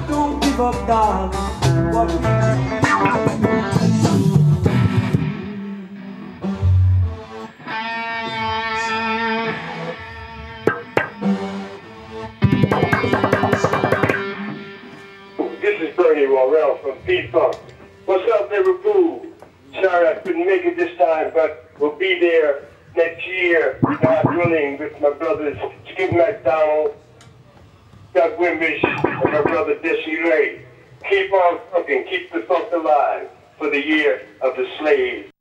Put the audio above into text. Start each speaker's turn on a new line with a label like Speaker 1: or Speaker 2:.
Speaker 1: Don't give up, darling. What
Speaker 2: This is Bernie Worrell from P-Funk. What's up, Liverpool? Sorry I couldn't make it this time, but we'll be there next year, God willing, with my brothers McDonald, Wimbish, and my brother Jesse Rae. Keep on funking, keep the funk alive for the year of the slave.